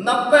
90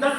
10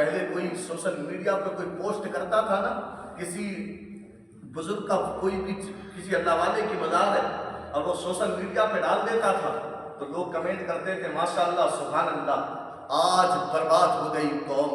پہلے کوئی social media پہ کوئی پوسٹ کرتا تھا نا، کسی بزرگ کا کوئی بھی کسی اللہ والے کی مزار ہے اور وہ سوشل میڈیا پہ ڈال دیتا تھا تو لوگ کمنٹ کرتے تھے ماشاءاللہ سبحان اللہ آج برباد ہو گئی قوم،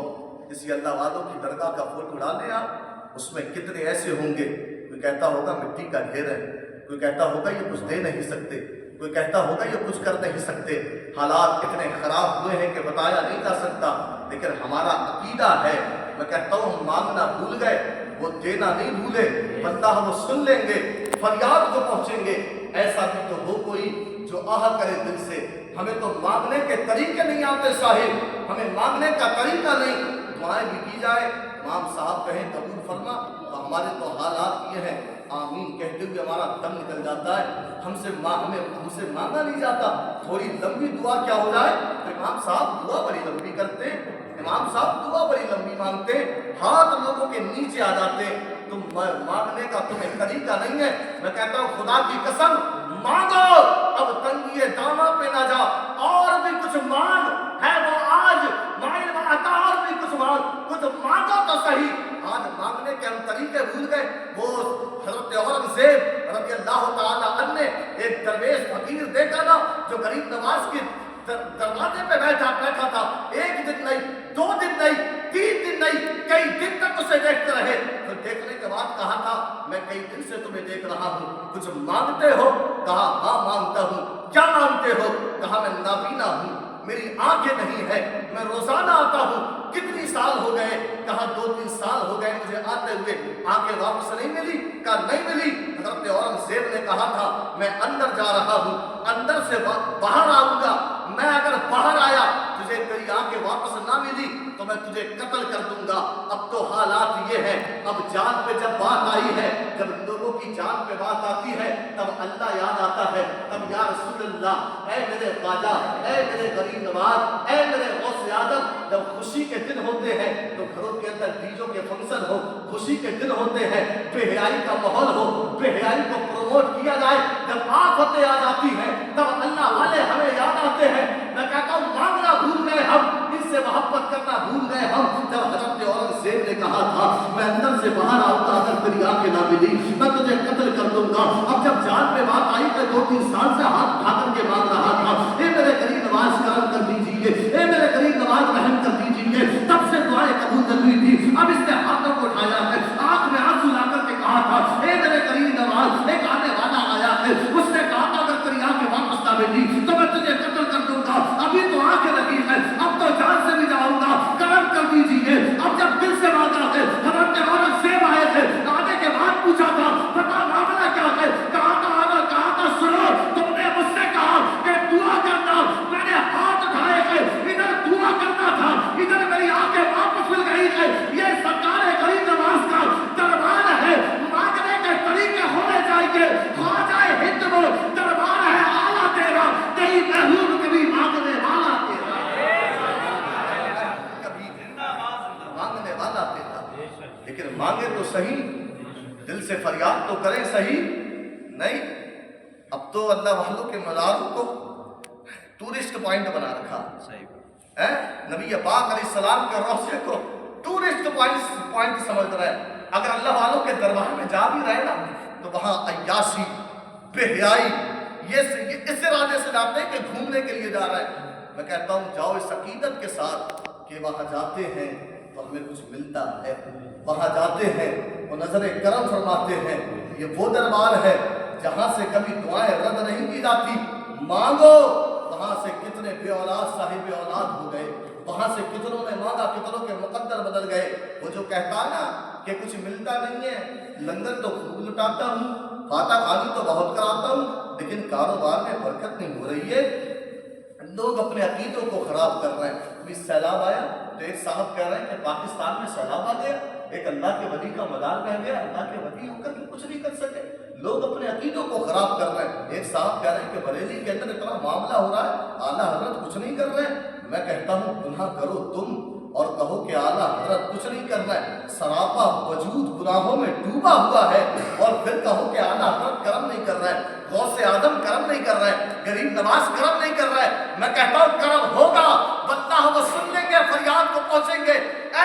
کسی اللہ والوں کی درگاہ کا فوٹو ڈالے آپ، اس میں کتنے ایسے ہوں گے، کوئی کہتا ہوگا مٹی کا ڈھیر ہے، کوئی کہتا ہوگا یہ کچھ دے نہیں سکتے، کوئی کہتا ہوگا یہ کچھ کر نہیں سکتے، حالات اتنے خراب ہوئے ہیں کہ بتایا نہیں جا سکتا، لیکن ہمارا عقیدہ ہے، میں کہتا ہوں ہم مانگنا بھول گئے، وہ دینا نہیں بھولے، بندہ ہم سن لیں گے، فریاد کو پہنچیں گے، ایسا بھی تو ہو کوئی جو آہ کرے دل سے، ہمیں تو مانگنے کے طریقے نہیں آتے صاحب، ہمیں مانگنے کا طریقہ نہیں، دعائیں بھی کی جائے، امام صاحب کہیں قبول فرما، تو ہمارے تو حالات یہ ہیں، آمین کہتے ہوئے ہمارا دم نکل جاتا ہے، ہم سے مانگا نہیں جاتا، تھوڑی لمبی دعا کیا ہو جائے، تو امام صاحب دعا بڑی لمبی کرتے، امام صاحب دعا بڑی لمبی مانگتے، ہاتھ لوگوں کے نیچے آ جاتے، تم مانگنے کا تمہیں طریقہ نہیں ہے، میں کہتا ہوں خدا کی قسم مانگو، اب تنگی دامہ پہ نہ جا، اور بھی کچھ مانگ ہے وہ آج، مائل عطا اور بھی کچھ مانگو تو صحیح، آج مانگنے کے ہم طریقے بھول گئے، وہ حضرت اورنگزیب رضی اللہ تعالیٰ عنہ نے ایک درویش فقیر دیکھا نا جو غریب نواز کی دروازے پہ بیٹھا تھا، ایک دن نہیں، 2 دن نہیں، 3 دن نہیں، کئی دن تک اسے دیکھتے رہے، تو دیکھنے کے بعد کہا تھا میں کئی دن سے تمہیں دیکھ رہا ہوں، کچھ مانگتے ہو؟ کہا ہاں مانگتا ہوں، کیا مانگتے ہو؟ کہا میں نابینا ہوں، میری آنکھیں نہیں ہے، میں روزانہ آتا ہوں، کتنی سال ہو گئے؟ کہا 2-3 سال ہو گئے مجھے آتے ہوئے، آنکھیں واپس نہیں ملی؟ کہا نہیں ملی۔ حضرت اورنگزیب نے کہا تھا میں اندر جا رہا ہوں، اندر سے باہر آؤں گا، میں اگر باہر آیا تجھے تیری آنکھیں واپس نہ ملی تو میں تجھے قتل کر دوں گا۔ اب تو حالات یہ ہیں، اب جان پہ جب بات آئی ہے، جب لوگوں کی جان پہ بات آتی ہے تب اللہ یاد آتا ہے، تب یا رسول اللہ، اے میرے خواجہ، اے میرے غریب نواز، اے میرے غوث اعظم، جب خوشی کے دن ہوتے ہیں تو گھروں کے اندر ڈیجوں کے فنکشن ہو، خوشی کے دن ہوتے ہیں، بے حیائی کا ماحول ہو، بے حیائی کو پروموٹ کیا جائے، جب آفتیں آ جاتی ہیں تب اللہ والے ہمیں یاد آتے ہیں۔ میں کہتا ہوں مانگنا بھول گئے ہم، ان سے محبت کرنا بھول گئے ہم۔ جب حضرت اورنگزیب نے کہا تھا میں اندر سے باہر آؤں گا، اگر تیری آنکھیں نہ ملی میں تجھے قتل کر دوں گا۔ اب جب جان پہ بات آئی تو 2-3 سال سے ہاتھ اٹھا کر کے مانگ رہا تھا، اے میرے غریب نواز کرم کر دیجیے، اے میرے غریب نواز رحم کر دیجیے، تب سے دعائیں قبول نہ ہوئی تھی، اب اس نے ہاتھوں کو اٹھایا ہے، آنکھ میں آنسو لا کر کے کہا تھا اے میرے غریب نواز، ایک آنے والا آیا ہے، اس نے کہا تھا اگر تیری آنکھیں واپس نہ ملی تو میں تجھے قتل کر دوں گا، ابھی تو آنکھیں لگی ہے، اب تو جان سے بھی جاؤں گا، کرم کر دیجیے۔ اب جب دل سے مانگا ہے، حضرت اورنگزیب آئے تھے، آنے کے بعد پوچھا تھا بتا معاملہ کیا ہے؟ کہا تھا سنو، تم نے مجھ سے کہا کہ دعا کرنا، میں نے ہاتھ اٹھائے ہیں، ادھر دعا کرنا تھا، ادھر میری آنکھیں واپس مل گئی ہے، یہ سرکار غریب نواز کا دربار ہے، مانگنے کے طریقے ہونے چاہیے، خواجہ ہند وہ دربار ہے آلہ تیرا، نہیں محروم کبھی مانگنے والا تیرا، کبھی مانگنے والا تیرا، لیکن مانگے تو صحیح، دل سے فریاد تو کریں صحیح، نہیں اب تو اللہ والوں کے مزاروں کو ٹورسٹ پوائنٹ بنا رکھا ہے، نبی پاک علیہ السلام کے روضے کو ٹورسٹ پوائنٹ سمجھ رہا ہے، اگر اللہ والوں کے دربار میں جا بھی رہے نا تو وہاں عیاشی، بے حیائی، یہ اس ارادے سے جاتے ہیں کہ گھومنے کے لیے جا رہا ہے۔ میں کہتا ہوں جاؤ اس عقیدت کے ساتھ کہ وہاں جاتے ہیں تو ہمیں کچھ ملتا ہے، وہاں جاتے ہیں وہ نظر کرم فرماتے ہیں، یہ وہ دربار ہے جہاں سے کبھی دعائیں رد نہیں کی جاتی، مانگو، وہاں سے کتنے بے اولاد صاحب اولاد ہو گئے، وہاں سے کتنوں نے مانگا، کتنوں کے مقدر بدل گئے۔ وہ جو کہتا نا کہ کچھ ملتا نہیں ہے، لنگر تو خوب لٹاتا ہوں، فاتح خانی تو بہت کراتا ہوں، لیکن کاروبار میں برکت نہیں ہو رہی ہے، لوگ اپنے عقیدوں کو خراب کر رہے ہیں۔ ابھی سیلاب آیا تو ایک صاحب کہہ رہے ہیں کہ پاکستان میں سیلاب آ گیا، ایک اللہ کے ولی کا مزار بہ گیا، اللہ کے ولی ہو کر کے کچھ نہیں کر سکے، لوگ اپنے عقیدوں کو خراب کر رہے ہیں۔ ایک صاحب کہہ رہے ہیں کہ بریلی کے اندر اتنا معاملہ ہو رہا ہے، اعلیٰ حضرت کچھ نہیں کر رہے ہیں۔ میں کہتا ہوں گناہ کرو تم اور کہو کہ اعلیٰ حضرت کچھ نہیں کر رہا ہے، سراپا وجود گناہوں میں ڈوبا ہوا ہے، اور پھر کہو کہ اعلیٰ حضرت کرم نہیں کر رہا ہے، غوث اعظم کرم نہیں کر رہا ہے، غریب نواز کرم نہیں کر رہا ہے۔ میں کہتا ہوں کرم ہوگا، بندہ وہ سن لیں گے، فریاد کو پہنچیں گے، اے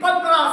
15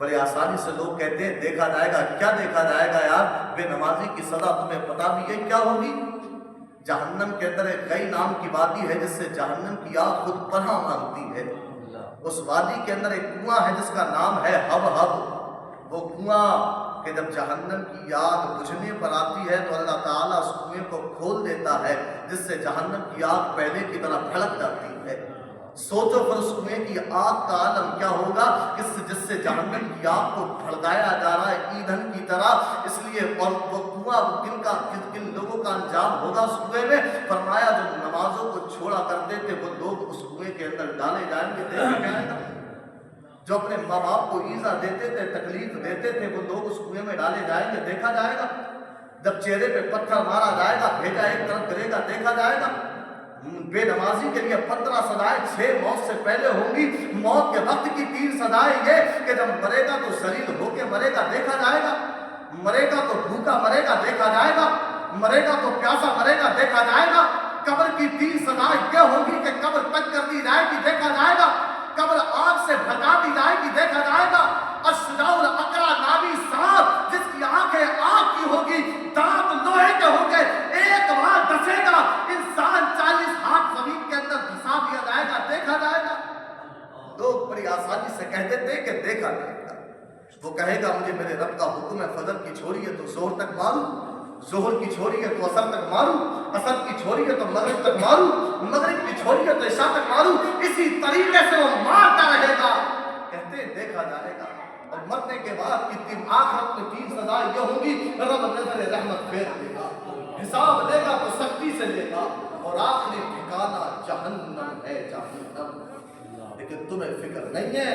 بڑے آسانی سے لوگ کہتے ہیں دیکھا جائے گا. کیا دیکھا جائے گا یار؟ بے نمازی کی سزا تمہیں پتا بھی ہے کیا ہوگی؟ جہنم کے اندر ایک غی نام کی وادی ہے جس سے جہنم کی آگ خود پناہ مانگتی ہے. اس وادی کے اندر ایک کنواں ہے جس کا نام ہے ہب ہب. وہ کنواں کہ جب جہنم کی آگ بجھنے پر آتی ہے تو اللہ تعالیٰ اس کنویں کو کھول دیتا ہے جس سے جہنم کی آگ پہلے کی طرح بھڑک جاتی ہے. سوچو پھر اس کنویں کی آگ کا عالم کیا ہوگا جس سے جہنم کی آگ کو بھڑکایا جا رہا ہے ایندھن کی طرح. اس لیے اور وہ کنواں کن لوگوں کا انجام ہوگا اس کنویں میں؟ فرمایا جو نمازوں کو چھوڑا کرتے تھے وہ لوگ اس کنویں کے اندر ڈالے جائیں گے. دیکھا جائے گا جو اپنے ماں باپ کو ایذا دیتے تھے تکلیف دیتے تھے وہ لوگ اس کنویں میں ڈالے جائیں گے. دیکھا جائے گا جب چہرے پہ پتھر مارا جائے گا بھیجا ایک طرف گرے گا. دیکھا جائے گا بے نمازی کے لیے 15 سزائیں 6 موت سے پہلے ہوں گی. موت کے وقت کی 3 سزائیں یہ کہ جب مرے گا تو ذلیل ہو کے مرے گا. دیکھا جائے گا مرے گا تو بھوکا مرے گا. دیکھا جائے گا مرے گا تو پیاسا مرے گا. دیکھا جائے گا قبر کی 3 سزائیں یہ ہوں گی کہ قبر تک کر دی جائے گی. دیکھا جائے گا قبر آگ سے بھگا دی جائے گی. دیکھا جائے گا اشجاع الاقرع نامی سانپ جس کی آنکھیں آگ کی ہوگی دانت لوہے کے ہوں گے ایک بار ڈسے گا انسان 40 ہاتھ زمین کے اندر دھسا دیا جائے گا. دیکھا جائے گا. لوگ بڑی آسانی سے کہتے تھے کہ دیکھا جائے گا. وہ کہے گا مجھے میرے رب کا حکم ہے فجر کی چھوڑی ہے تو زہر تک ماروں, ظہر کی چھوڑی ہے تو عصر تک ماروں, عصر کی چھوڑی ہے تو مغرب تک ماروں, مغرب کی چھوڑی ہے تو عشاء تک ماروں. اسی طریقے سے وہ مارتا رہے گا. کہتے دیکھا جائے گا. اور مرنے کے بعد کی آخرت میں 3 سزائیں یہ ہوں گی. رب نظر رحمت پھیر دے گا, حساب لے گا تو سختی سے لے گا, اور آخری ٹھکانہ جہنم ہے. جہنم. لیکن تمہیں فکر نہیں ہے,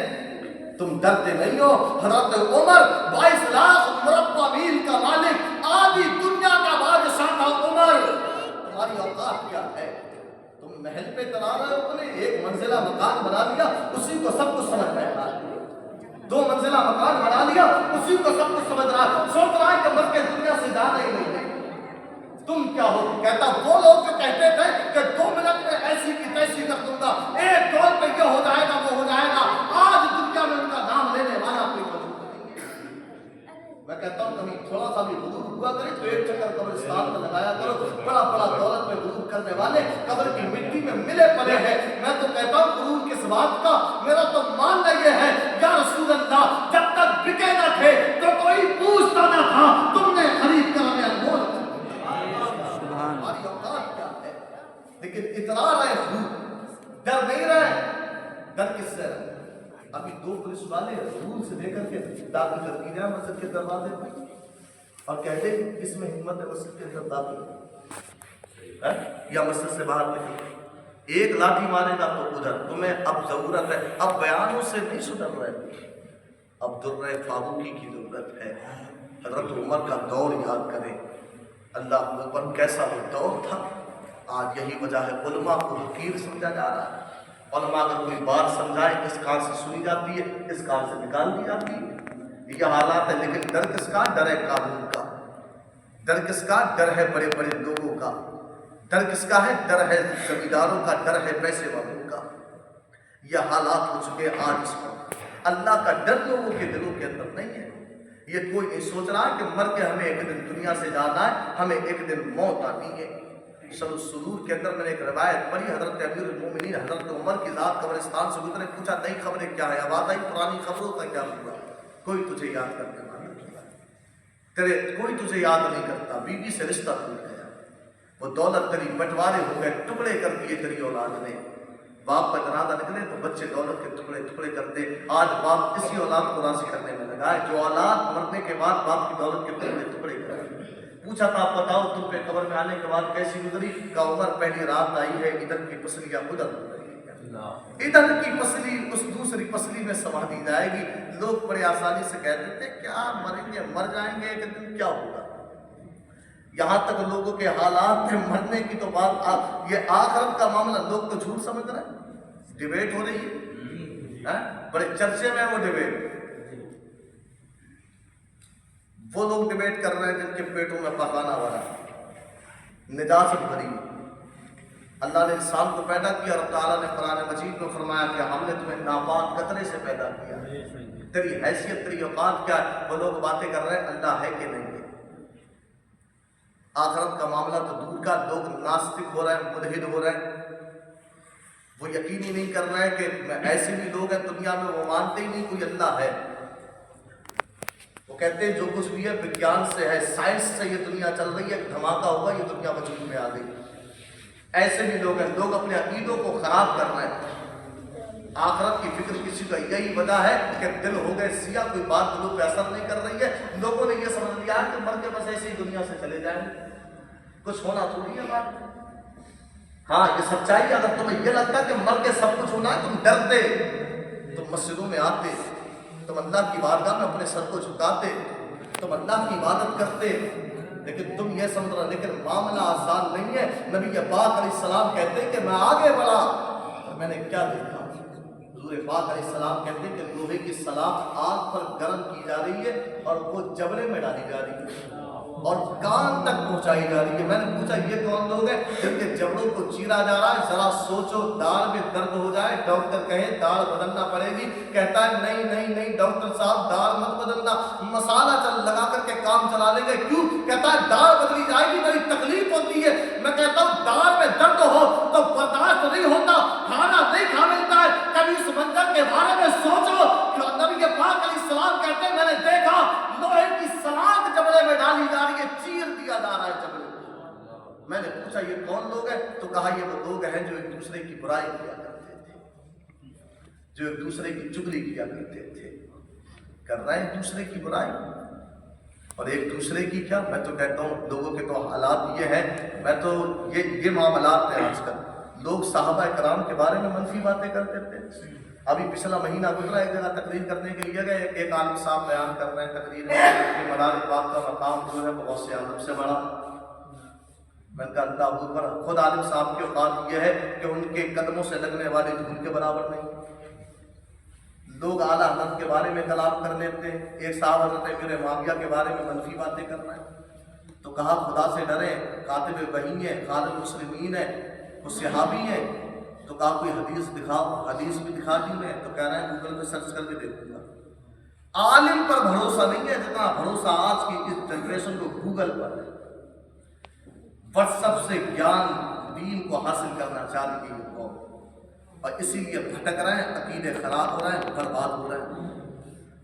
تم ڈرتے نہیں ہو. حضرت عمر 22 لاکھ مربع میل کا مالک, آدھی دنیا کا بادشاہ تھا عمر. تمہاری اوقات کیا ہے؟ تم محل پہ تنا رہے ہو, اپنے 1 منزلہ مکان بنا لیا اسی کو سب کچھ سمجھ میں آ رہا ہے. 2 منزلہ مکان بنا لیا اسی کو سب کچھ سمجھ رہا ہے. سوچ رہا ہے کہ مر کے دنیا سے جانا ہی نہیں ہے. تم کیا ہو؟ کہتا وہ لوگ جو کہتے تھے کہ 2 منٹ میں ایسی کی تیسی کر دوں گا, ایک کال پہ یہ ہو جائے گا وہ ہو جائے گا. آج دنیا میں ان کا نام لینے والا کوئی موجود نہیں ہے. میں کہتا ہوں کبھی تھوڑا سا بھی غرور ہوا کرے تو ایک چکر قبرستان میں لگایا کرو. بڑا بڑا دولت میں غرور کرنے والے قبر کی مٹی میں ملے پلے ہیں. میں تو کہتا ہوں غرور کس بات کا؟ میرا تو ماننا یہ ہے یا رسول اللہ جب تک بکے نہ تھے تو کوئی پوچھتا نہ تھا, تم نے خرید کر ہمیں انمول کر دیا. ہماری اوقات کیا ہے؟ لیکن اطراء رہے خوب, ڈر نہیں رہے. ڈر کس سے رہے؟ ابھی 2 پولیس والے رسول سے لے کر کے داخل کر دی جائے مسجد کے دروازے پر اور کہتے اس میں ہمت ہے مسجد کے اندر داخل یا مسجد سے باہر نکل. ایک لاٹھی مارے گا تو ادھر. تمہیں اب ضرورت ہے, اب بیانوں سے نہیں سدھر رہے, اب در فاروقی کی ضرورت ہے. حضرت عمر کا دور یاد کریں. اللہ اکبر کیسا وہ دور تھا. آج یہی وجہ ہے علماء کو حقیر سمجھا جا رہا ہے. علماء اگر کوئی بات سمجھائے اس کان سے سنی جاتی ہے اس کان سے نکال دی جاتی ہے. یہ حالات ہے. لیکن ڈر کس کا؟ ڈر ہے قانون کا. ڈر کس کا؟ ڈر ہے بڑے بڑے لوگوں کا. ڈر کس کا ہے؟ ڈر ہے زمینداروں کا, ڈر ہے پیسے والوں کا. یہ حالات ہو چکے آج اس وقت. اللہ کا ڈر لوگوں کے دلوں کے اندر نہیں ہے. یہ کوئی نہیں سوچ رہا ہے کہ مر کے ہمیں ایک دن دنیا سے جانا ہے, ہمیں ایک دن موت آنی ہے. شرح الصدور کے اندر میں نے ایک روایت پڑھی. حضرت امیر المومنین حضرت عمر کی ذات قبرستان سے گزرے, پوچھا نئی خبریں کیا ہے؟ آواز آئی پرانی خبروں کا کیا ہوا؟ کوئی تجھے یاد کرنے والا نہیں, کوئی تجھے یاد نہیں کرتا. بیوی سے رشتہ ٹوٹ گیا, وہ دولت تری بٹوارے ہو گئے, ٹکڑے کر دیے تیری اولاد نے. باپ کا جنازہ نکلے تو بچے دولت کے ٹکڑے ٹکڑے کرتے. آج باپ اسی اولاد کو راضی کرنے میں لگا ہے جو اولاد مرنے کے بعد باپ کی دولت کے ٹکڑے ٹکڑے کرے. پوچھا تھا آپ بتاؤ تم پہ قبر میں آنے کے بعد کیسی گزری؟ کا عمر پہلی رات آئی ہے, ادھر کی پسلیاں ادھر ادھر کی پسلی اس دوسری پسلی میں سما دی جائے گی. لوگ بڑے آسانی سے کہتے تھے کیا مریں گے, مر جائیں گے ایک دن, کیا ہوگا. یہاں تک لوگوں کے حالات میں مرنے کی تو بات, یہ آخرت کا معاملہ لوگ تو جھوٹ سمجھ رہے ہیں. ڈیبیٹ ہو رہی ہے, بڑے چرچے میں وہ ڈیبیٹ. وہ لوگ ڈیبیٹ کر رہے ہیں جن کے پیٹوں میں پخانہ بھرا, نجاست بھری. اللہ نے انسان کو پیدا کیا اور تعالیٰ نے قرآن مجید میں فرمایا کہ ہم نے تمہیں ناپاک قطرے سے پیدا کیا. تیری حیثیت تیری اوقات کیا ہے؟ وہ لوگ باتیں کر رہے ہیں اللہ ہے کہ نہیں ہے۔ آخرت کا معاملہ تو دور کا، لوگ ناستک ہو رہے ہیں، ملحد ہو رہے ہیں، وہ یقین ہی نہیں کر رہے ہیں کہ ایسے بھی لوگ ہیں دنیا میں وہ مانتے ہی نہیں کوئی اللہ ہے، وہ کہتے ہیں جو کچھ بھی ہے وگیان سے ہے، سائنس سے یہ دنیا چل رہی ہے، دھماکہ ہوگا یہ دنیا وجود میں آ گئی۔ ایسے بھی لوگ ہیں، لوگ اپنے عقیدوں کو خراب کر رہے ہیں۔ آخرت کی فکر کسی کا یہی وجہ ہے کہ دل ہو گئے سیاہ، کوئی بات دلوں پہ اثر نہیں کر رہی ہے، لوگوں نے یہ سمجھ لیا کہ مر کے بس ایسے ہی دنیا سے چلے جائیں، کچھ ہونا تھوڑی ہے بات۔ ہاں یہ سچائی ہے، اگر تمہیں یہ لگتا کہ مر کے سب کچھ ہونا ہے، تم ڈرتے، تم مسجدوں میں آتے، تم اللہ کی بارگاہ میں اپنے سر کو جھکاتے، تم اللہ کی عبادت کرتے، لیکن تم یہ سمجھ رہے، لیکن معاملہ آسان نہیں ہے۔ نبی پاک علیہ السلام کہتے ہیں کہ میں آگے بڑھا اور میں نے کیا دیکھا؟ حضور پاک علیہ السلام کہتے ہیں کہ لوہے کی سلاخ آگ پر گرم کی جا رہی ہے اور وہ جبڑے میں ڈالی جا رہی ہے اور کان تک پہنچائی جا رہی ہے۔ میں نے پوچھا یہ کون لوگ ہیں جن کے جبڑوں کو چیرا جا رہا ہے؟ ذرا سوچو، داڑھ میں درد ہو جائے، ڈاکٹر کہے داڑھ بدلنا پڑے گی، کہتا ہے نہیں نہیں نہیں ڈاکٹر صاحب داڑھ مت بدلنا، مسالہ لگا کر کے کام چلا لیں گے۔ کیوں؟ کہتا ہے داڑھ بدلی جائے گی، بڑی تکلیف ہوتی ہے۔ میں کہتا ہوں داڑھ میں درد ہو تو برداشت نہیں ہوتا، کھانا نہیں کھا ملتا ہے، کبھی اس منظر کے بارے میں سوچو۔ نبی پاک علیہ السلام کہتے ہیں میں نے دیکھا لوہے کی سلاخ جبڑے میں ڈالی جا رہی ہے، چیر دیا جا رہا ہے جبڑے کو۔ میں نے پوچھا یہ کون لوگ ہیں؟ تو کہا یہ وہ لوگ ہیں جو ایک دوسرے کی برائی کیا کرتے تھے، جو ایک دوسرے کی چغلی کیا کرتے تھے، کر رہے ہیں ایک دوسرے کی برائی اور ایک دوسرے کی کیا، میں تو کہتا ہوں لوگوں کے تو حالات یہ ہیں، میں تو یہ معاملات ہیں آج کل۔ لوگ صحابہ کرام کے بارے میں منفی باتیں کرتے تھے۔ ابھی پچھلا مہینہ گزرا، ایک جگہ تقریر کرنے کے لیے گئے، ایک عالم صاحب بیان کر رہے ہیں تقریر میں کہ مدار پاک کا مقام جو ہے بہت سے عالم سے بڑا۔ میں نے کہا اللہ اکبر، خود عالم صاحب کی اوقات یہ ہے کہ ان کے قدموں سے لگنے والے دھول کے برابر نہیں۔ لوگ اعلیٰ حضرت کے بارے میں کلام کر لیتے ہیں، ایک صاحب حضرت امیر معاویہ کے بارے میں منفی باتیں کر رہے ہیں، تو کہا خدا سے ڈریں، کاتب وحی ہے، خالد المسلمین ہے، وہ صحابی ہے، تو کہا کوئی حدیث دکھاؤ، حدیث بھی دکھا دی میں، تو کہہ رہے ہیں گوگل پہ سرچ کر کے دیکھوں گا۔ عالم پر بھروسہ نہیں ہے جتنا بھروسہ آج کی اس جنریشن کو گوگل پر ہے۔ واٹس ایپ سے گیان دین کو حاصل کرنا چاہ رہی ہے قوم، اور اسی لیے بھٹک رہے ہیں، عقیدے خراب ہو رہے ہیں، برباد ہو رہے ہیں۔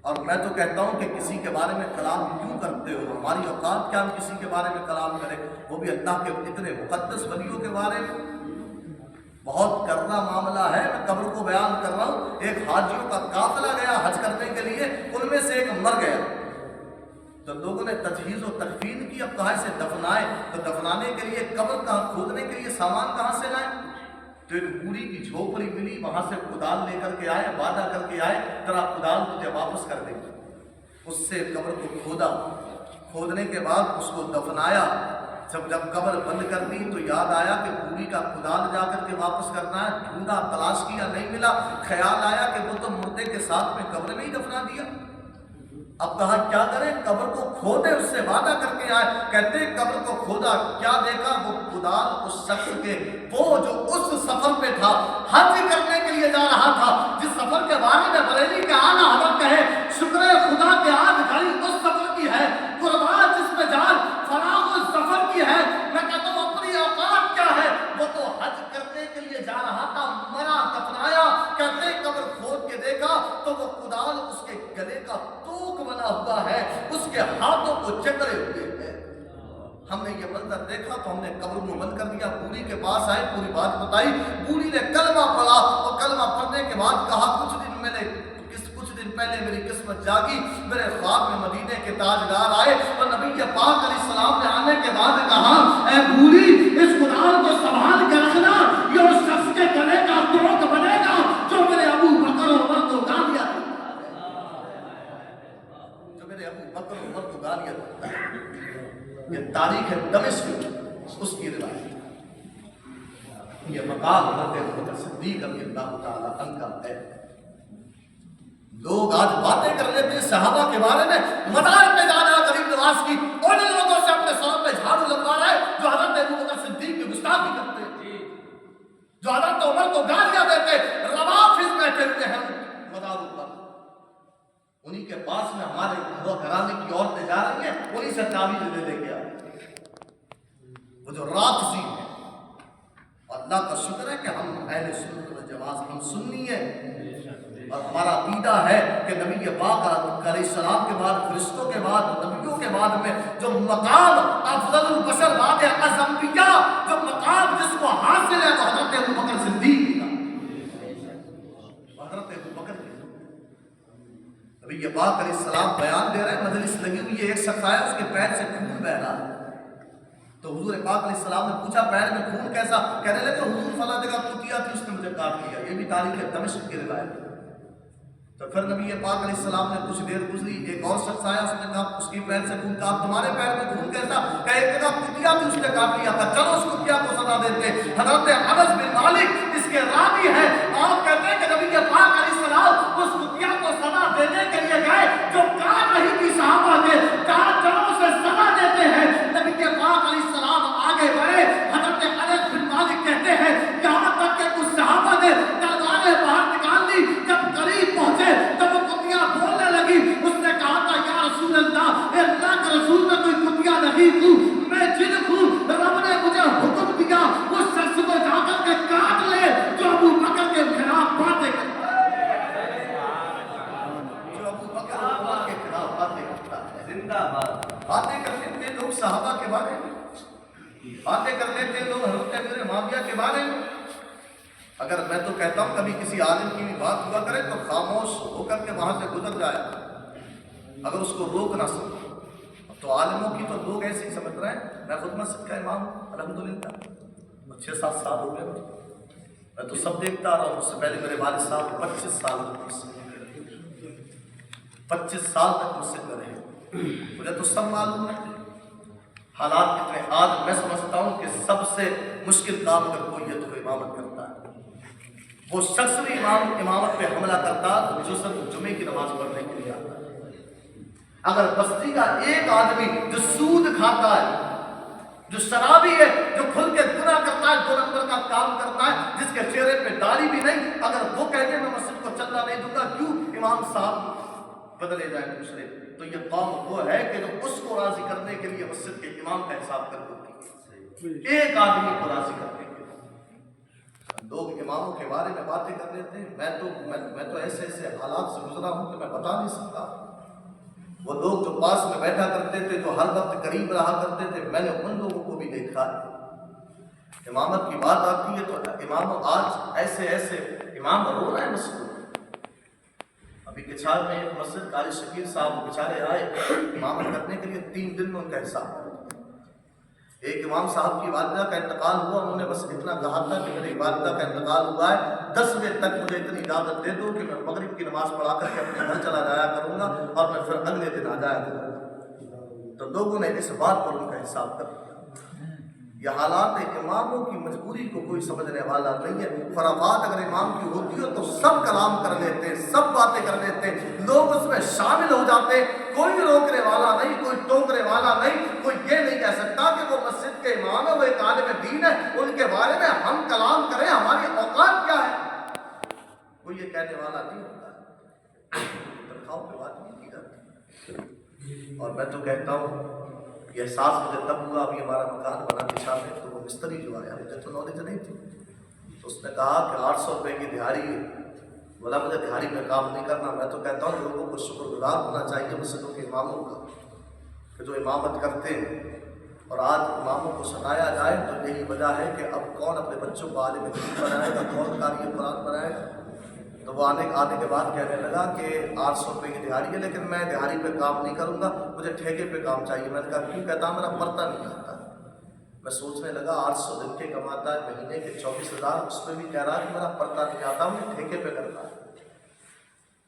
اور میں تو کہتا ہوں کہ کسی کے بارے میں کلام کیوں کرتے ہو؟ ہماری اوقات کیا ہم کسی کے بارے میں کلام کریں، وہ بھی اللہ کے اتنے مقدس ولیوں کے بارے میں؟ بہت کرنا معاملہ ہے۔ میں قبر کو بیان کر رہا ہوں، ایک حاجیوں کا قافلہ گیا حج کرنے کے لیے، ان میں سے ایک مر گیا، تو لوگوں نے تجہیز و تکفین کی، اب کہاں سے دفنائے، تو دفنانے کے لیے قبر کہاں کھودنے کے لیے سامان کہاں سے لائیں؟ تو ایک بوڑھی کی جھوپڑی ملی، وہاں سے کدال لے کر کے آئے، وعدہ کر کے آئے ترا کدال تجھے واپس کر دیں گے۔ اس سے قبر کو کھودا، کھودنے کے بعد اس کو دفنایا۔ جب قبر بند کر دی تو یاد آیا کہ بوڑھی کا کدال جا کر کے واپس کرنا ہے، ڈھونڈا تلاش کیا نہیں ملا، خیال آیا کہ وہ تو مردے کے ساتھ میں قبر میں ہی دفنا دیا۔ اب کہا کیا کریں، قبر کو کھودے، اس سے وعدہ کر کے آئے۔ کہتے قبر کو کھودا، کیا دیکھا؟ وہ کدال اس شخص کے، وہ جو اس سفر پہ تھا، حج کرنے کے لیے جا رہا تھا، جس سفر کے بارے میں بریلی کے اعلیٰ حضرت کہے شکر خدا کے آج گھڑی اس سفر کی ہے، قربان جس میں جان فراغ اس سفر کی ہے۔ میں کہتا ہوں اپنی اوقات کیا ہے، وہ تو حج کرنے کے لیے جا رہا تھا، مرا دفنایا۔ کہتے قبر کھود کے دیکھا تو وہ کدال اس کے گلے کا توک بنا ہوا ہے، اس کے ہاتھوں کو چکرے ہوئے ہیں۔ ہم نے یہ منظر دیکھا تو ہم نے قبر کو بند کر دیا، بوڑھی کے پاس آئے، پوری بات بتائی۔ بوڑھی نے کلمہ پڑھا اور کلمہ پڑھنے کے بعد کہا کچھ دن پہلے میری قسمت جاگی، میرے خواب میں مدینے کے تاجدار آئے اور نبی پاک علیہ السلام نے آنے کے بعد کہا اے بوڑھی اس قرآن کو سنبھال کے رکھنا، یہ اس شخص کے گلے کا توق بنے گا جو میرے ابو بکر و عمر کو گالیاں دیتا ہے، جو میرے ابو بکر و عمر کو گالیاں دیتا ہے۔ یہ تاریخ دمشق اس کی روایت، یہ مقام حضرت ابوبکر صدیق رضی اللہ تعالیٰ عنہ کا ہے۔ لوگ آج باتیں کر لیتے ہیں صحابہ کے بارے میں، مزار پہ جانا غریب نواز کی، ان لوگوں سے اپنے سر پہ جھاڑو لگوا رہا ہے جو حضرت ابوبکر صدیق کی گستاخی کرتے ہیں، جو حضرت عمر کو گالیاں دیتے، روافض بیٹھے ہوئے ہیں مزاروں پر، انہی کے پاس میں ہمارے گھرانے کی عورتیں جا رہی ہیں، انہی سے تعویذ لے کے آ وہ جو راقصی ہیں. اللہ کا شکر ہے کہ ہم اہل سنت و جماعت، ہم سنی ہیں، اور ہمارا عقیدہ ہے کہ نبی پاک علیہ السلام کے بعد، فرشتوں کے بعد، نبیوں کے بعد میں جو مقام افضل البشر بعد از انبیاء، جو مقام جس کو حاصل ہے وہ حضرت ابوبکر صدیق کا. حضرت ابوبکر نبی پاک علیہ السلام بیان دے رہے ہیں، مجلس لگی ہوئی ہے، ایک شخص آیا، اس کے پیر سے خون بہ رہا ہے. تو حضور پاک علیہ السلام نے پوچھا پیر میں خون کیسا؟ کہنے لگے حضور فلاں جگہ کتیا تھی، اس نے مجھے کاٹ لیا. یہ بھی تاریخ دمشق کی روایت ہے. تو پھر نبی پاک علیہ السلام نے کچھ دیر گزری، ایک اور شخص آیا، اس نے کہا اس کی پیر سے خون، کہا تمہارے پیر میں خون کیسا؟ کہ ایک جگہ کتیا تھی، اس نے کاٹ لیا. تھا چلو اس کتیا کو سزا دیتے. حضرت انس بن مالک اس کے راوی ہیں، آپ کہتے ہیں کہ نبی پاک علیہ السلام اس کتیا کو سزا دینے کے لیے گئے جو کاٹ رہی تھی صحابہ کے. کہا چلو اسے سزا دیتے ہیں. نبی پاک علیہ السلام آگے بڑھے. حضرت انس بن مالک کہتے ہیں یہاں تک کہ کچھ صحابہ نے تلواریں باہر نکال لی. جب قریب پہنچے تب وہ کتیا بولنے لگی. اس نے کہا تھا یا رسول اللہ، اے اللہ کے رسول میں کوئی کتیا نہیں ہوں، میں جن ہوں. رب نے مجھے حکم دیا اس شخص کو جا کر کے کاٹ لے جو ابو بکر کے خلاف باتیں کرتا ہے. جو ابو بکر کے خلاف باتیں کرتا ہے. زندہ باد. باتیں کر لیتے لوگ صحابہ کے بارے میں، باتیں کر لیتے لوگ حضرت امیر معاویہ کے بارے میں. اگر میں تو کہتا ہوں کبھی کسی عالم کی بھی بات ہوا کرے تو خاموش ہو کر کے وہاں سے گزر جائے اگر اس کو روک نہ سکے. تو عالموں کی تو لوگ ایسے ہی سمجھ رہے ہیں. میں خود مسجد کا امام ہوں الحمدللہ، 6-7 سال ہو گئے میں تو سب دیکھتا رہا ہوں. اس سے پہلے میرے والد صاحب 25 سال تک مسجد میں رہے، مجھے تو سب معلوم ہے حالات کتنے. آج میں سمجھتا ہوں کہ سب سے مشکل کام اگر کوئی ہے تو امامت کرتا ہے. وہ شخص بھی امامت پہ حملہ کرتا جو صرف جمعے کی نماز پڑھنے کے لیے آتا ہے. اگر بستی کا ایک آدمی جو سود کھاتا ہے، جو شرابی ہے، جو کھل کے گناہ کرتا ہے، 2 نمبر کا کام کرتا ہے، جس کے چہرے پہ داڑھی بھی نہیں، اگر وہ کہتے میں مسجد کو چلنا نہیں دوں گا، کیوں امام صاحب بدلے جائیں دوسرے؟ تو یہ قوم وہ ہے کہ جو اس کو راضی کرنے کے لیے مسجد کے امام کا حساب کر دیتی ہے، ایک آدمی کو راضی کرنے کے لیے. لوگ اماموں کے بارے میں باتیں کر لیتے ہیں. میں تو ایسے حالات سے گزرا ہوں کہ میں بتا نہیں سکتا. وہ لوگ جو پاس میں بیٹھا کرتے تھے، جو ہر وقت قریب رہا کرتے تھے، میں نے ان لوگوں کو بھی دیکھا ہے. امامت کی بات آتی ہے تو امام آج ایسے امام رو رہے ہیں مسجد. ابھی کچھار میں ایک مسجد قاری شکیل صاحب بیچارے آئے امامت کرنے کے لیے، 3 دن میں ان کا حساب. ایک امام صاحب کی والدہ کا انتقال ہوا، انہوں نے بس اتنا کہا تھا کہ میری والدہ کا انتقال ہوا ہے، 10 بجے تک مجھے اتنی اجازت دے دو کہ میں مغرب کی نماز پڑھا کر کے اپنے گھر چلا جایا کروں گا اور میں پھر اگلے دن آ جایا کروں گا. تو لوگوں نے اس بات پر ان کا حساب کر دیا. یہ حالات اماموں کی مجبوری کو کوئی سمجھنے والا نہیں ہے. خرافات اگر امام کی ہوتی ہو تو سب کلام کر لیتے، سب باتیں کر لیتے، لوگ اس میں شامل ہو جاتے. کوئی روکنے والا نہیں، کوئی ٹوکنے والا نہیں. کوئی یہ نہیں کہہ سکتا کہ وہ مسجد کے امام ہے، وہ ایک عالم دین ہے، ان کے بارے میں ہم کلام کریں، ہماری اوقات کیا ہے. کوئی یہ کہنے والا نہیں ہوتا ہے. تنخواہوں پہ بات نہیں کی جاتی. اور میں تو کہتا ہوں یہ احساس مجھے تب ہوا، ابھی ہمارا مکان بنا پچھا میں، تو وہ مستری جو آیا، مجھے تو نالج نہیں تھی، تو اس نے کہا کہ 800 روپے کی دہاڑی ہے. بولا مجھے دہاڑی میں کام نہیں کرنا. میں تو کہتا ہوں لوگوں کو شکر گزار ہونا چاہیے مسجدوں کے اماموں کا کہ جو امامت کرتے ہیں. اور آج اماموں کو ستایا جائے تو یہی وجہ ہے کہ اب کون اپنے بچوں کو عالم دین بنائے گا، کون قاری قرآن بنائے گا. تو وہ آنے کے بعد کہنے لگا کہ 800 روپے کی دہاڑی ہے لیکن میں دہاڑی پہ کام نہیں کروں گا، مجھے ٹھیکے پہ کام چاہیے. میں نے کہا کیوں؟ کہتا میرا پرتا نہیں آتا. میں سوچنے لگا 800 دن کے کماتا ہے، مہینے کے 24,000، اس پہ بھی کہہ رہا کہ میرا پرتا نہیں آتا، مجھے ٹھیکے پہ کرتا ہے.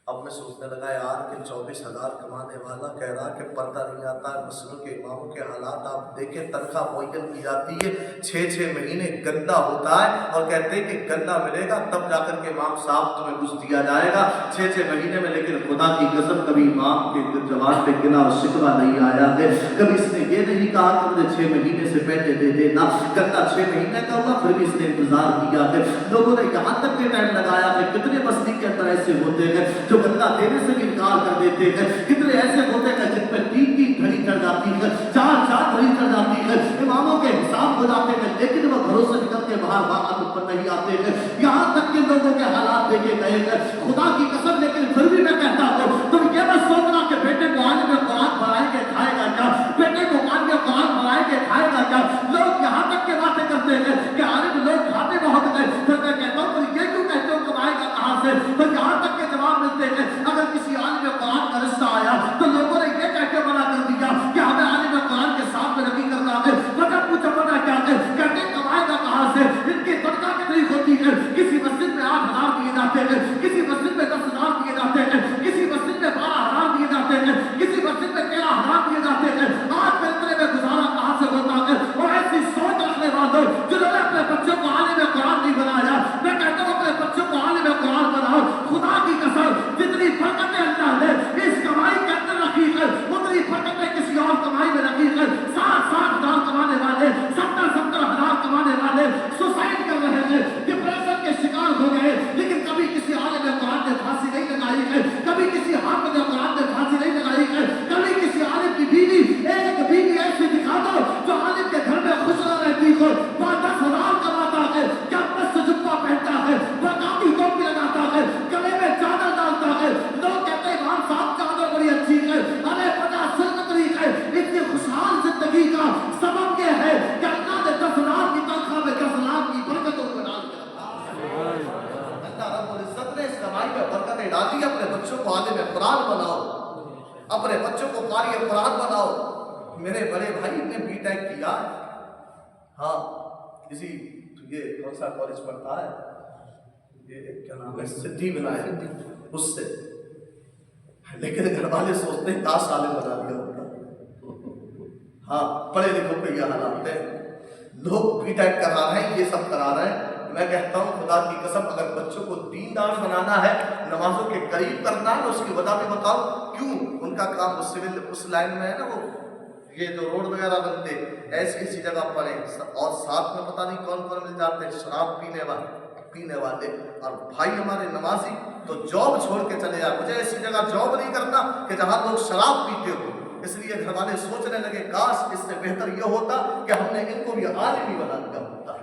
اب میں سوچنے لگا یار کہ 24,000 کمانے والا کہہ رہا کہ پردہ نہیں آتا ہے. مسجدوں کے اماموں کے حالات آپ دیکھیں، تنخواہ معین کی جاتی ہے، 6 مہینے گندہ ہوتا ہے اور کہتے ہیں کہ گندہ ملے گا تب جا کر کے امام صاحب تمہیں کچھ دیا جائے گا. 6 مہینے میں لیکن خدا کی قسم کبھی امام کے جواب پہ گنا اور شکوہ نہیں آیا ہے. کبھی اس نے یہ نہیں کہا کہ مجھے 6 مہینے سے پہلے دے دینا. گندہ 6 مہینے کا ہوا پھر بھی اس نے انتظار کیا ہے. لوگوں نے یہاں تک بھی ٹائم لگایا کہ کتنے بستی کے اندر ایسے ہوتے ہیں جو بدلہ دینے سے بھی انکار کر دیتے ہیں، کتنے ایسے ہوتے ہیں جن پہ 3 گھڑی چڑھ جاتی ہے، 4 گھڑی چڑھ جاتی ہے، اماموں کے حساب ہو جاتے ہیں، لیکن وہ گھروں سے نکل کے باہر بات پر نہیں آتے ہیں، یہاں تک کہ لوگوں کے حالات دیکھے گئے ہیں، خدا کی قسم، لیکن پھر بھی میں کہتا ہوں تم یہ مت سوچنا کہ بیٹے کو آنے میں قرآن بنائے کے کھائے گا کیا، بیٹے کو آنے میں قرآن بنائے کے کھائے گا کیا. لوگ یہاں تک کے باتیں کرتے ہیں کہ عالم لوگ کھاتے بہت ہیں، پھر میں کہتا ہوں تو یہ کیوں کہتے ہو کمائے گا کہاں سے، تو یہاں تک کے جواب ملتے ہیں اگر کسی عالم قرآن کا رشتہ آیا تو لوگوں نے یہ کہہ کے منع کر دیا کہ ہمیں عالم قرآن کے ساتھ میں نہیں کرنا ہے، وجہ پوچھا وجہ کیا ہے، کہتے کمائے گا کہاں سے، ان کی تنخواہ کتنی ہوتی ہے، کسی مسجد میں 8,000 دیے جاتے ہیں، کسی مسجد میں 10,000 دیے جاتے ہیں، کسی مسجد میں 12,000 دیے جاتے ہیں، کسی مسجد میں 13,000 دیے جاتے ہیں، آج ملتے میں گزارا کہاں سے ہوتا ہے. اور ایسی سوچ رکھنے والوں جنہوں نے اپنے بچوں کو عالم قرآن نہیں بنایا، میں کہتا ہوں اپنے بچوں کو عالم قرآن بناؤ. خدا کی قسم جتنی برکتیں اللہ نے اس کمائی کے اندر رکھی ہے اتنی برکتیں کسی اور کمائی میں رکھی ہے. 60,000 کمانے والے، 70,000 کمانے والے سوسائڈ کر رہے ہیں، ڈپریشن کے شکار ہو گئے، لیکن کبھی کسی عالم قرآن نے پھانسی نہیں لگائی ہے، کبھی کسی حافظ قرآن نے پھانسی نہیں لگائی ہے، کبھی کسی عالم کی بیوی، ایک بیوی ایسی دکھا دو جو عالم کے گھر میں خوش نہ رہتی ہو، 10,000 کماتا ہے، کیمپس سے جبہ پہنتا ہے، برقعاتی ٹوپی لگاتا ہے، گلے میں چادر ڈالتا ہے، لوگ کہتے ہیں امام صاحب چادر بڑی اچھی ہے، ارے پتا سلم طریق ہے. اتنی خوشحال زندگی کا سبب یہ ہے کہ اللہ نے 10,000 کی تنخواہ میں 10,000 کی برکتوں کو ڈال دیا. اللہ رب العزت نے اس کمائی میں برکتیں ڈالی. اپنے بچوں کو عالم قرآن بناؤ، اپنے بچوں کو قاری قرآن بناؤ. میرے بڑے بھائی نے بی ٹیک کیا، ہاں کسی یہ کون سا کالج پڑھتا ہے، یہ کیا نام ہے، سدھی ولایت، اس سے. لیکن گھر والے سوچتے ہیں 10 سال بنا دیا ہوتا. ہاں پڑھے لکھوں کے یہ حالات ہیں، لوگ بی ٹیک کرا رہے ہیں، یہ سب کرا رہے ہیں. میں کہتا ہوں خدا کی قسم اگر بچوں کو دیندار بنانا ہے، نمازوں کے قریب کرنا ہے، اس کی وجہ بھی بتاؤ کیوں. ان کا کام وہ سول اس لائن میں ہے نا، وہ یہ جو روڈ وغیرہ بنتے ایسی جگہ پڑے، اور ساتھ میں پتہ نہیں کون کون مل جاتے شراب پینے والے. اور بھائی ہمارے نمازی تو جاب چھوڑ کے چلے جائے، مجھے ایسی جگہ جاب نہیں کرنا کہ جہاں لوگ شراب پیتے ہو. اس لیے گھر والے سوچنے لگے کاش اس سے بہتر یہ ہوتا کہ ہم نے ان کو بھی عالم ہی بنا دیا ہوتا.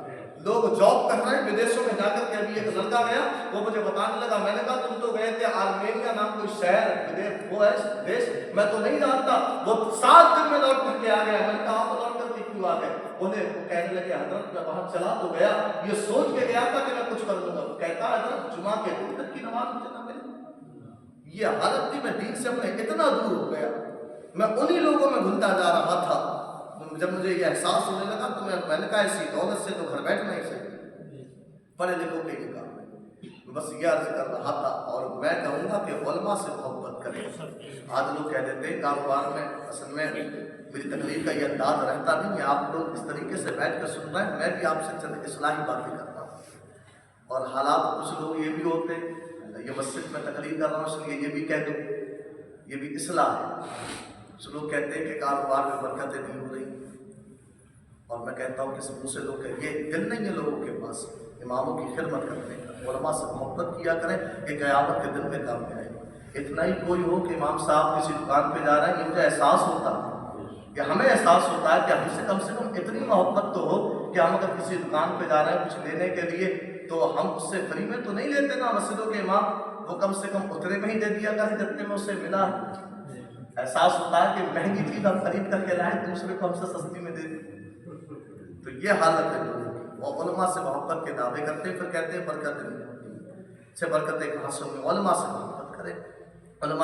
لوگ جاب کر رہے ہیں ودیشوں میں جا کر کے. ابھی ایک لڑکا گیا، وہ مجھے بتانے لگا، میں نے کہا تم تو گئے تھے آرمینیا نام کوئی شہر، وہ ہے دیش، میں تو نہیں جانتا. وہ 7 دن میں لوٹ کر کے آ گیا. میں نے کہا آپ لوٹ کر کے کیوں آ گئے؟ انہیں کہنے لگے حضرت میں وہاں چلا تو گیا، یہ سوچ کے گیا تھا کہ میں کچھ کر لوں گا. کہتا حضرت جمعہ کے دن تک کی نماز مجھے نہ ملی. یہ حالت تھی، میں دین سے اپنے اتنا دور ہو گیا، میں انہی لوگوں میں گھلتا جا رہا تھا. جب مجھے یہ احساس ہونے لگا تو میں نے کہا ایسی دولت سے تو گھر بیٹھ نہیں سکتے، پڑھے لکھوں کے یہ کام ہے. بس یہ عرض کر رہا تھا. اور میں کہوں گا کہ علماء سے محبت کریں. آج لوگ کہہ دیتے ہیں کاروبار میں، اصل میں میری تکلیف کا یہ انداز رہتا نہیں ہے. آپ لوگ اس طریقے سے بیٹھ کر سن رہے ہیں، میں بھی آپ سے چند اصلاحی باتیں کرتا ہوں. اور حالات کچھ لوگ یہ بھی ہوتے ہیں، یہ مسجد میں تقریر کر رہا ہوں اس لیے یہ بھی کہہ دوں، یہ بھی اصلاح ہے. کچھ لوگ کہتے ہیں کہ کاروبار میں برکتیں نہیں ہو رہی، اور میں کہتا ہوں کہ منہ سے لوگ کہ یہ دل نہیں ہے لوگوں کے پاس اماموں کی خدمت کرنے کا. علماء سے محبت کیا کریں کہ قیامت کے دن میں کام میں آئے. اتنا ہی کوئی ہو کہ امام صاحب کسی دکان پہ جا رہے ہیں، یہ مجھے احساس ہوتا ہے کہ ہمیں احساس ہوتا ہے کہ ہم سے کم اتنی محبت تو ہو کہ ہم اگر کسی دکان پہ جا رہے ہیں کچھ لینے کے لیے تو ہم اس سے فری میں تو نہیں لیتے نا. مسجدوں کے امام وہ کم سے کم اتنے میں ہی دے دیا کریں جتنے میں اسے ملا. احساس ہوتا ہے کہ مہنگی چیز ہم خرید کر کے لائیں، دوسرے کو ہم سے سستی میں دے دیں. تو یہ حالت ہے لوگوں کی. وہ علماء سے محبت کے دعوے کرتے ہیں، پھر کہتے ہیں برکت نہیں ہوتی. اچھے برکتیں کہاں سے ہوگی؟ علماء سے محبت کریں.